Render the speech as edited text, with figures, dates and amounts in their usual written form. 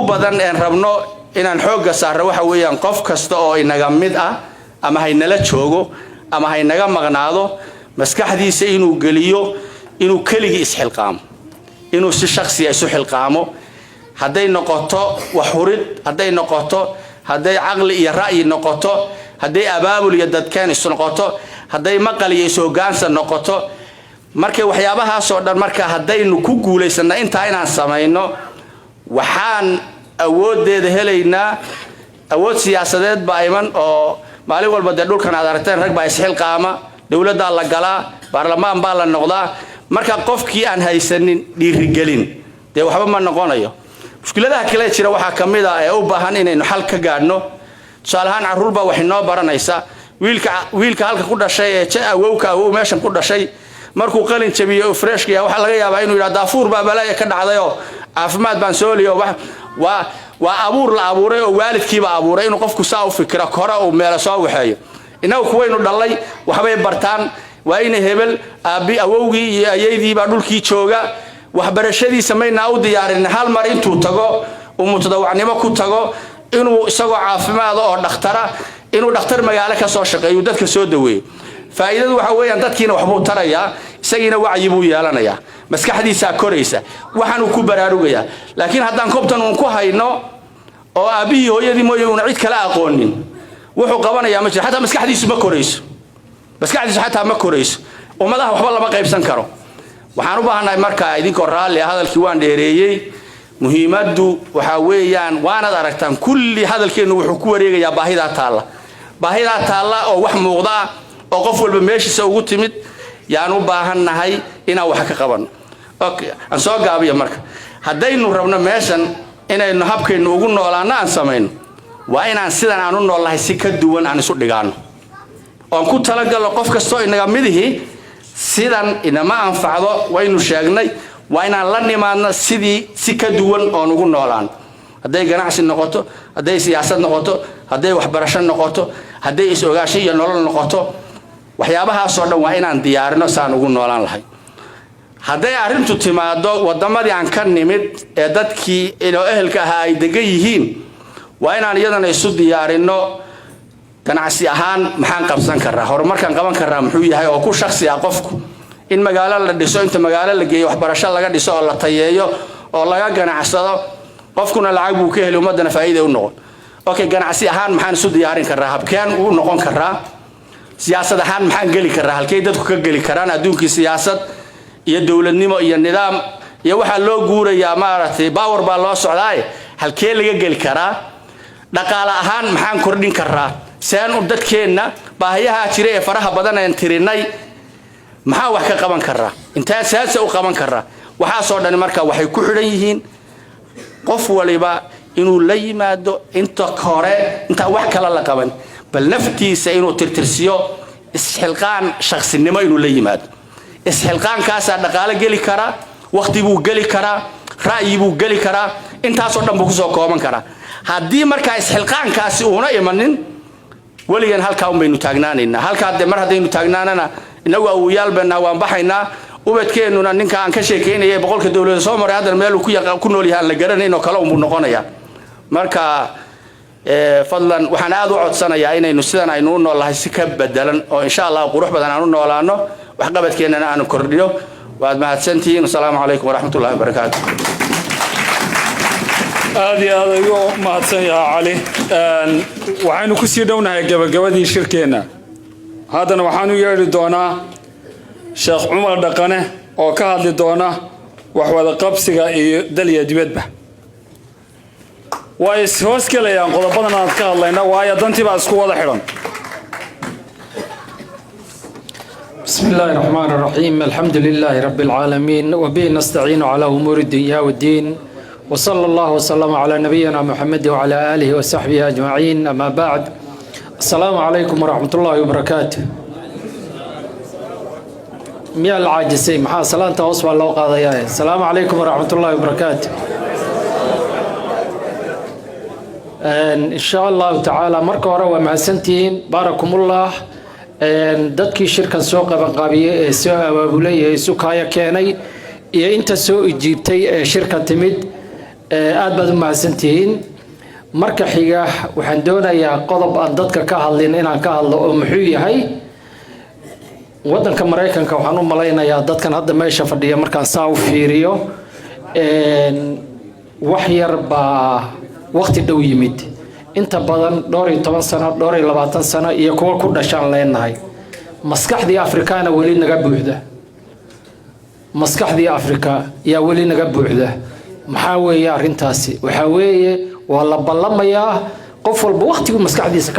badan aan rabno inaan xoogga saarno waxa weeyaan qof kasta oo inaga mid ah ama haynala joogo ama haynaga maqnaado maskaxdiisa inuu geliyo inuu kaligi isxilqaamo inuu si shakhsi ah isu xilqaamo haday noqoto wax hurid haday noqoto haday aqli iyo ra'yi noqoto haday abaabul iyo dadkeen isu noqoto haday maqal iyo soo gaansan noqoto markay waxyaabahaas oo dhan marka hadaynu ku guuleysana inta inaan sameeyno waxaan awoodeeda helaynaa awood siyaasadeed baa iman oo maalin walba dhulkan aad aragteen rag baa isxilqaama dawladda la galaa baarlamaan baa la noqdaa marka qofkii aan haysanin dhiirigelin de waxba ma noqonayo mushkiladaha kale jira waxa kamid ah ee u baahan inaynu xal ka gaadhno tusaalahaan caruur baa wax inoo baranaysa wiilka halka ku dhashay ee awowka awow meeshan ku dhashay markuu qalin jabiyo fresh ya waxa laga yaabaa inuu yiraahdo daafuur baa balaya ka dhacday oo caafimaad baan soo liyo waa abuur la abuuray oo waalidkiiba abuuray inuu qofku saa u fikiro kora oo meel soo waxeeyo inagu kuwaynu dhalay waxbay bartaan waa in hebel abi awowgii iyo ayeydii baa dhulkii jooga waxbarashadiisa mayna u diyaarin hal mar intuu tago oo mutadawacnimo ku tago inuu isagoo caafimaad oo dhaqtara inuu dhaqtar magaalo ka soo shaqeeyo dadka soo daweeyo faa'iidadu waxa weeyaan dadkiina waxbuu tarayaa isagiina wacyi buu yeelanayaa maskaxdiisa koraysa waxaan uu ku baraarugaya laakiin haddaan koobtan uu ku hayno oo aabihii hooyadii mooyay uu cid kala aqoonin wuxuu qabanayaa ma jiro hatta maskaxdiisu ma korayso maskaxdiisu hatta ma korayso ummadaha waxba lama qaybsan karo waxaan u baahanahay marka idinkoo raali hadalkii waan dheereeyay muhiimadu waxa weeyaan waanad aragtaan kulli hadalkeenu wuxuu ku wareegayaa baahida taala oo wax muuqda oo qof walba meeshiisa ugu timid yaan u baahanahay inaan wax ka qaban okay aan soo gaabiyo marka hadaynu rabno meeshan inaynu habkeenu ugu noolaano aan sameeyno waa inaan sidan aan u noolahay si ka duwan aan isu dhigaano oo ku talagalo qof kasto inaga midihi sidan inama anfacdo waynu sheegnay waa inaan la nimaadna sidii si ka duwan oo ugu noolaan haday ganacsi noqoto haday siyaasad noqoto haday waxbarasho noqoto haday is ogaashay iyo nolol noqoto waxyaabahaas oo dhan waa inaan diyaarino saan ugu noolaan lahay haday arintu timaado wadamadii aan ka nimid ee dadkii ilo ehelka ahaa ay degan yihiin waa inaan iyadana isu diyaarino ganacsi ahaan maxaan qabsan karaa horumarkan qaban karaa muxuu yahay oo ku shakhsi ah qofku in magaalo la dhiso inta magaalo la geeyo waxbarasho laga dhiso oo la tayeeyo oo laga ganacsado qofkuna lacag buu ka heli ummadana faa'iido u noqon okay ganacsi ahaan maxaan isu diyaarin karaa habkeen uu noqon karaa siyaasad ahaan maxaan gali karaa halkay dadku ka gali karaan adduunkii siyaasad iyo dawladnimo iyo nidaam iyo waxa loo guurayaa maaragtay power baa loo socdaa halkee laga gali karaa dhaqaale ahaan maxaan kordhin karaa saan u dadkeena baahiyaha jira ee faraha badan aan tirinay maxaa wax ka qaban karaa inta saasa u qaban karaa waxa soo dhan marka waxay ku xidhan yihiin qof waliba inuu la yimaado inta hore inta wax kala la qaban bal naftiisa inuu tirtirsiyo isxilqaan shakhsinimo inuu la yimaado isxilqaan kaas dhaqaale gali kara waqti buu gali kara ra'yi buu gali kara intaas oo dhan buu soo kooban kara hadii marka isxilqaan kaasi uuna imanin waligan halka baynu taagnaanayna halka mar hadaynu taagnaanana inagu awyaal bana waan baxaynaa ubadkeenuna ninka aan ka sheekeynayay boqolka dawladda Soomaaliya hadda meel ku nool yahay la garanayno kala uu noqonaya marka fadlan waxaan aad u codsanayaa inaynu sidan aynu u noolahay si ka bedelan oo insha Allah qurux badan aan u noolaano wax qabadkeenana aan kordhiyo waad mahadsantihiin assalaamu alaykum wa rahmatullahi wa barakaatuh aadi aadayo mahadsan yahay cali waxaanu ku sii dhownahay gabagabadii shirkeena haddana waxaanu yeeri doonaa sheekh Umar Dhaqane oo ka hadli doona wax wada qabsiga iyo daliya dibadba way hoos galayaan qodobadan aan ka hadlayna waayo dantii baa isku wada xiran بسم الله الرحمن الرحيم الحمد لله رب العالمين وبه نستعين على أمور الدنيا والدين وصلى الله وسلم على نبينا محمد وعلى آله وصحبه أجمعين أما بعد السلام عليكم ورحمة الله وبركاته ميا العاجزين محا سلام توصل الله قاضي السلام عليكم ورحمة الله وبركاته إن شاء الله تعالى مركو روا مع سنتين باركم الله dadkii shirkan soo qaban qaabiyay ee soo abaabulay ee sukaya keenay iyo inta soo ijiibtay ee shirka timid aad baad u mahadsantihiin marka xiga waxaan doonayaa qodob aan dadka ka hadlin inaan ka hadlo oo muxuu yahay waddanka Mareykanka waxaan u malaynayaa dadkan hadda meesha fadhiya markaan saa u fiiriyo wax yar baa waqti dhow yimid inta badan dhowr iyo 10 sano dhowr iyo 20 sano iyo kuwa ku dhashaan leenahay maskaxdii Afrikaana weli naga buuxda maskaxdii Afrika yaa weli naga buuxda maxaa weeye arrintaasi waxa weeye waa la ballamayaa qof walba waqtigu maskaxdiisa